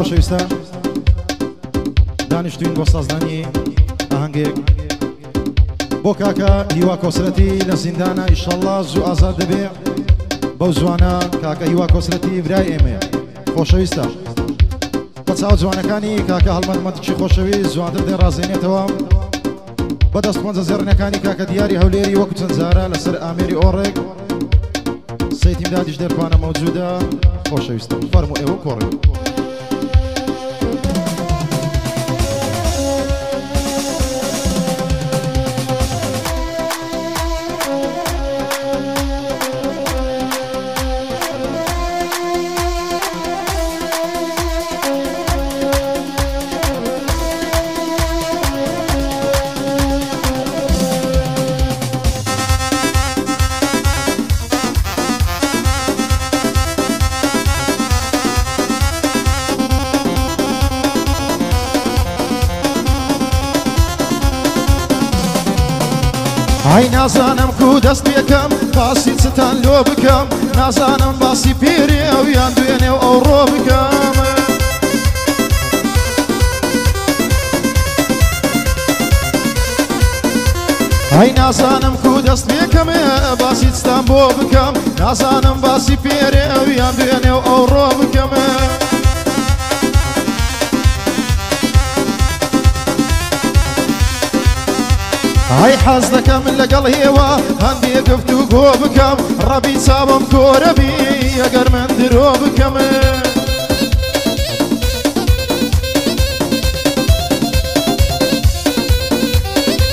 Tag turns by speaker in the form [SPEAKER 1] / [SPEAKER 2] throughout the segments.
[SPEAKER 1] خۆشەویستە دانیشتوین بۆ سازدانی ئاهەنگێک بۆ کاکە هیوا کۆسرەتی لە زیندانە ئیشەڵڵا زوو ئازاد دەبێ بەو زوانە کاکە هیوا کۆسرەتی برای ئێمەیە خۆشەویستە بە چاو جوانەکانی کاکە هەڵمەتمەتکی خۆشەویست جوانتر دێ ڕازێنێتەوە بەدەست پۆنجە زێڕنەکانی کاکە دیاری هەولێری وەکو چەند جارە لەسەر ئامێری ئۆڕێک سەیتیم دادیش دەرپانە مەوجودە خۆشەویستە فەرموو ئێوە کۆڕێ ئای نازانم کو دەست پێکەم باسی چتان لۆ بکەم نازانم باسی پێرێ ئەو یان دوێنێ و ئەو ڕۆ بکەم ئای نازانم کو دەست پێکەمێ باسی چتان بۆ بکەم نازانم باسی پێرێ ئەو یان دوێنێ و ئەو ڕۆ بکەمە ئای حەز دەکەم لەگەڵ هێوا هەندێ گفتوگۆ بکەم ڕەبی چاوم کۆرەبی ئەگەر من درۆ بکەم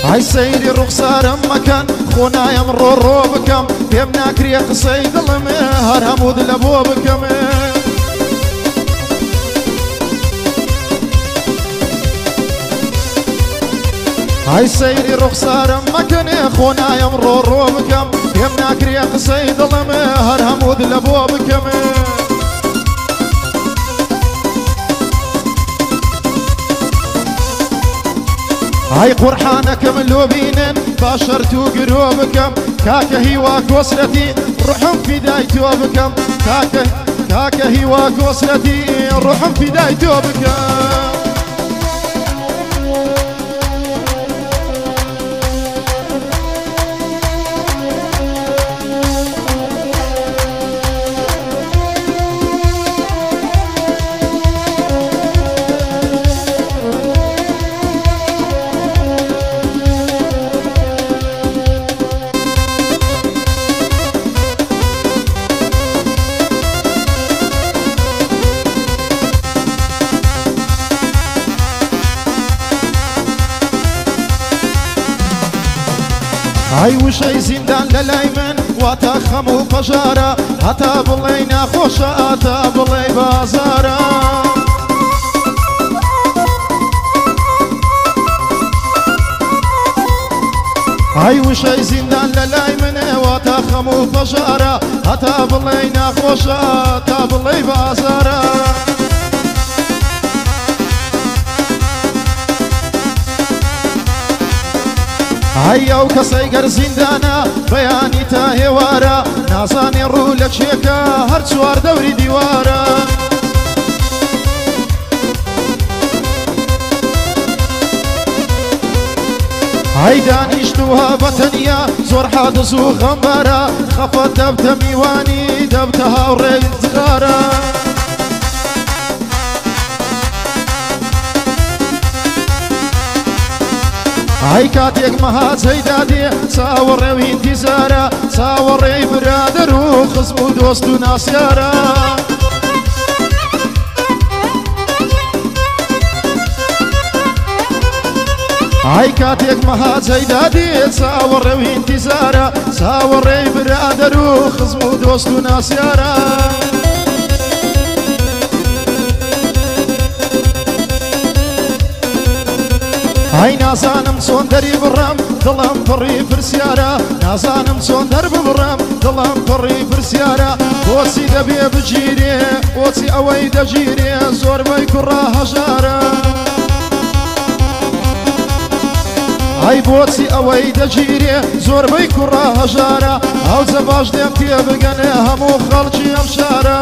[SPEAKER 1] ئای سەیری ڕوخسارم مەکەن خۆ نایم ڕۆ بکەم پێم ناکرێ قسەی دڵم هەر هەموو لە بۆ بکەم ئای سەیری ڕوخسارم مەکەنێ خۆ نایم ڕۆ بکەم پێم ناکرێ قسەی دڵم هەر هەموو لە بۆ بکەم ئای قورحانەکەم لۆ بینن با شەرت و گرۆ بکەم کاکە هیوا کۆسرەتی ڕوحم فیدای تۆ بکەم کاکە هیوا کۆسرەتی ڕوحم فیدای تۆ بکەم ئای وشەی زیندان لە لای من واتە خەم و پەژارە هەتا بڵێ ناخۆشە ئاتا بڵێ بازارە ئای وشەی زیندان لە لای منێ واتە خەم و پەژارە هەتا بڵێ ناخۆشە ئاتا بڵێ بازارە ئای ئەو کەسەی گەر زیندانە بەیانی تا هێوارە نازانێ ڕوو لە کێکە هەر چوار دەوری دیوارە ئای دانیشتووە بەتەنیا زۆر حادز و غەمبارە خەفەت دەبتە میوانی دەبتە هاوڕێی جغارە ئای کاتێک مەهاجەی دادێ چاوەڕێوی ئینتیزارە چاوەڕێی برادەر و خزم و دۆست و ناسیارە ئای کاتێک مەهاجەی دادێ چاوەڕێوی ئینتیزارە چاوەڕێی برادەر و خزم و دۆست و ناسیارە ئای نازانم چۆن دەری بڕم دڵم پڕی پرسیارە نازانم چۆن دەر ببڕم دڵم پڕی پرسیارە بۆچی دەبێ بگیرێ بۆچی ئەوەی دەگیرێ زۆربەی کوڕە هەژارە ئای بۆچی ئەوەی دەگیرێ زۆربەی کوڕە هەژارە ئەوجە باش دێم پێ بگەنێ هەموو خەڵکی ئەم شارە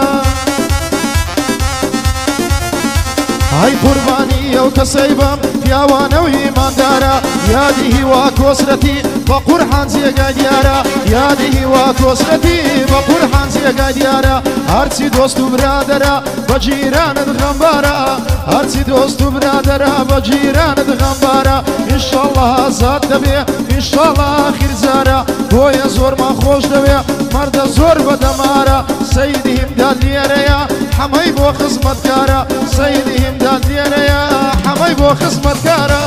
[SPEAKER 1] هاي قرباني او كسيبم پیاوانه و ایماندارا یادی هوا کوسرتی با قرحان زیگا دیارا یادی هوا کوسرتی با قرحان زیگا دیارا هرچی دوست و برادرا با جیرانت غمبارا هرچی دوست و برادرا با جیرانت غمبارا انشالله آزاد دبی انشالله آخر زارا بویا زور ما خوش دبی مرد زور بدمارا سیدی امداد لیریا حمای بو خدمتکارا سیدی امداد لیریا حمای بو خدمتکارا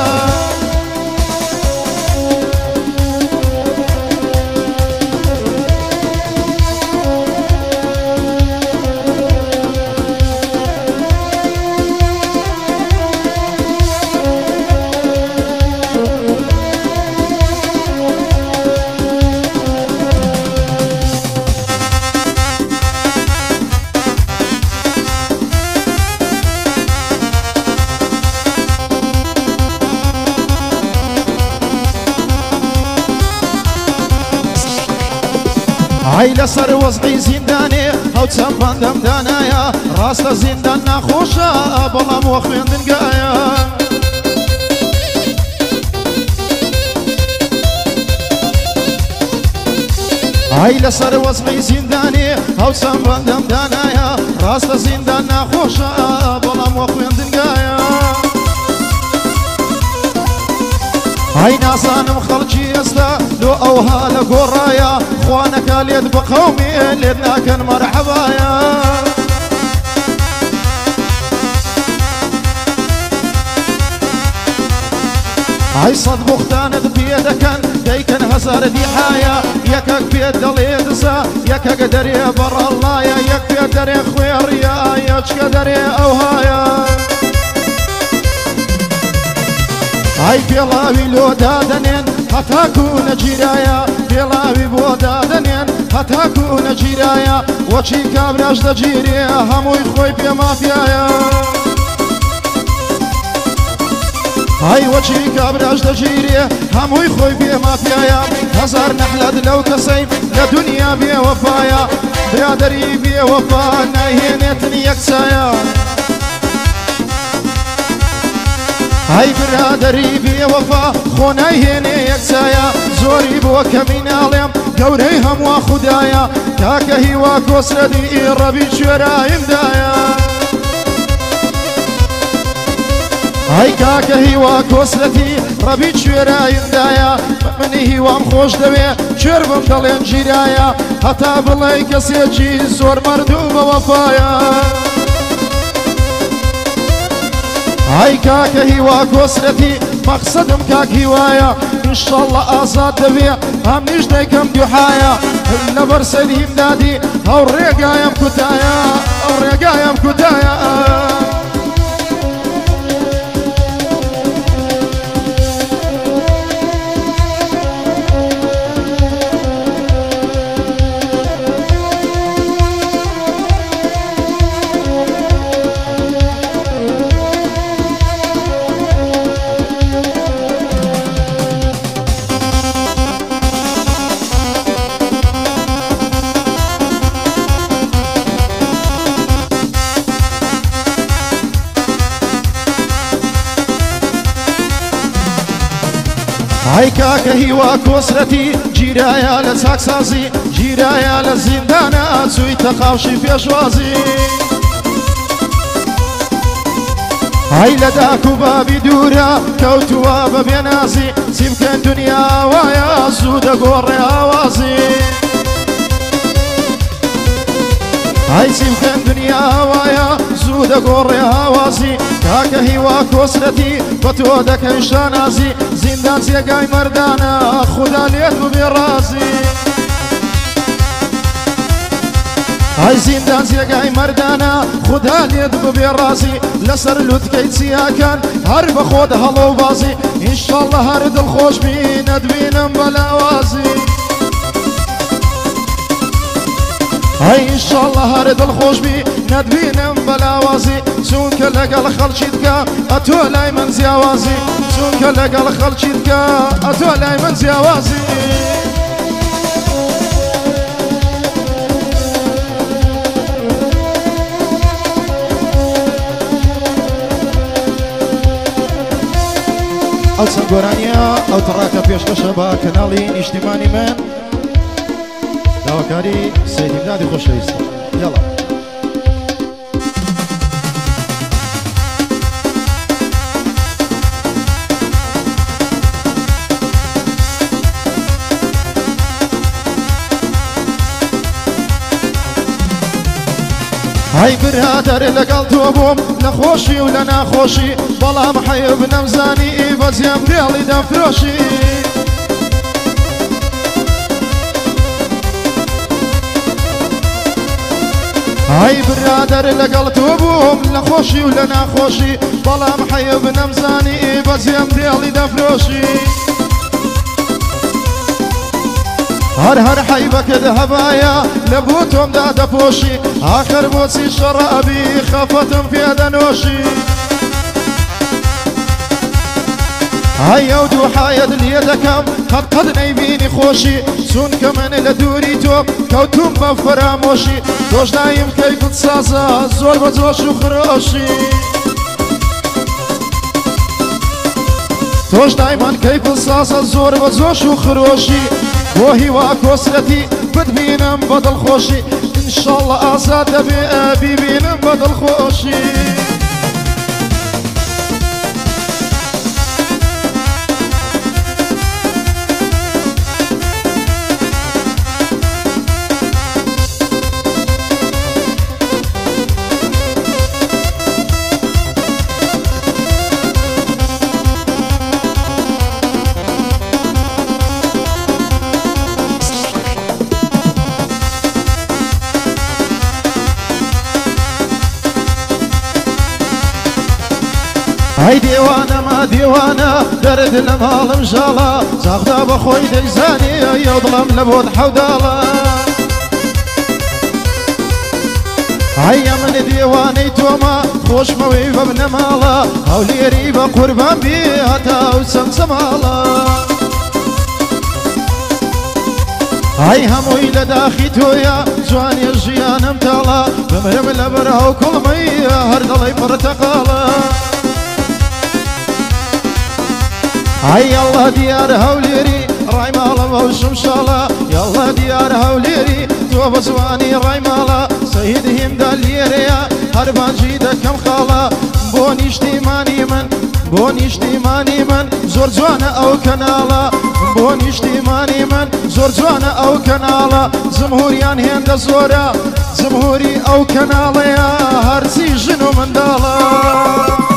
[SPEAKER 1] عيلة سر وضعي زنداني او تسبان دم دانايا راست زندان نخوشا بلام وخوين دنقايا عيلة سر وضعي زنداني او تسبان دم دانايا راست زندان نخوشا بلام وخوين دنقايا هاي ناسانم خلقي استا لو اوها لقرايا خوانك اليد بقومي ليدنا كان مرحبايا هاي صد بختانت بيدكن ديكن هزار دي حايا يكك بيد اليدسا يكك دري بر الله يك بيد دري خوير يا يشك دري اوهايا هاي بيلاوي لو دادنين حتى كون جيرايا بيلاوي بو دادنين حتى كون جيرايا وشي كابراش دا جيري هموي خوي بيما فيايا هاي وشي كابراش دا جيري هموي خوي بيما فيايا هزار نحلد لو كسيف لدنيا بي وفايا برادري بي وفا نايهنتني يكسايا هاي برادري بي وفا خوناي هيني يكسايا زوري بو كمين عليم قوري هم وخدايا كاكا هوا كوسردي ربي شورايم دايا هاي كاكا هوا كوسرتي ربي شورايم دايا مني هوا مخوش دوي شربم دلين جيرايا حتى بلاي كسيجي زور مردوب وفايا هاي كاكا هوا كوسرتي مقصدم كاك هوايا ان شاء الله ازاد دبيع هم نجديكم دحايا الا برسلهم نادي او الرقايم كتايا او الرقايم كتايا هاي كاكا هوا كوسرتي جيرايا لساكسازي جيرايا للزندانات سوي تقاوشي في اشوازي هاي لداكو بابي دورا كوتوا ببينازي سيمكن دنيا ويا زود قوري اوازي هاي سيمكن دنيا ويا زود قوري اوازي كاكا هوا كوسرتي بتودك انشانازي زندان سيقاي مردانا خدا ليت براسي هاي زندان سيقاي مردانا خدا ليت براسي لسر لوتكيت سياكن هرب خود هلو بازي ان شاء الله هرد الخوش بين ادبين بلاوازي هاي ان شاء الله هرد الخوش بي ندبين بلاوازي سونك لقى الخلشيتك اتولاي من زيوازي سونك لقى الخلشيتك اتولاي من زيوازي ئەو چەند گۆرانیە ئەو تەڕاکە پێشکەشە بە کەناڵی نیشتیمانی من داواکاری سەیدی مدادی خۆشەویستە یاڵا هاي برادر لقل توبوم لخوشي ولا ناخوشي والله محيب نمزاني بزيان بيالي دفروشي هاي برادر لقل توبوم لخوشي ولا ناخوشي والله محيب نمزاني بزيان بيالي دفروشي هر حيبك ذهبايا لبوتهم دادا بوشي آخر موسي شرابي خفتم في دنوشي هيا ودو حايد ليدكم قد نيبيني خوشي سون كمان لدوري توب كوتم بفراموشي توش دايم كيف تصازا زور بزوش وخروشي توش دايما كيف تصازا زور بزوش وخروشي وهي واكوسرتي بدبينم بدل خوشي ان شاء الله ازاد بابي بينم بدل خوشي هاي ديوانا ما ديوانا درد المال مجالا زاغدا بخوي ديزاني يظلم لبود حودالا هيا من ديواني توما خوش موي بابن مالا هولي ريبا قربان بيها تاو سمسمالا هاي هموي لداخي تويا جواني الجيان امتالا بمرم لبرها وكل ميا هردلي برتقالا هاي يلا ديار هوليري راي مالا وشمشالا يلا ديار هوليري توب زواني راي مالا سيدهم داليريا هربان جيدك كم خالا بوني اشتيماني من زور جوانا او كنالا بوني اشتيماني من زور جوانا او كنالا زمهوريان هند زورا زمهوري او كنالا يا هرسي جنو من دالا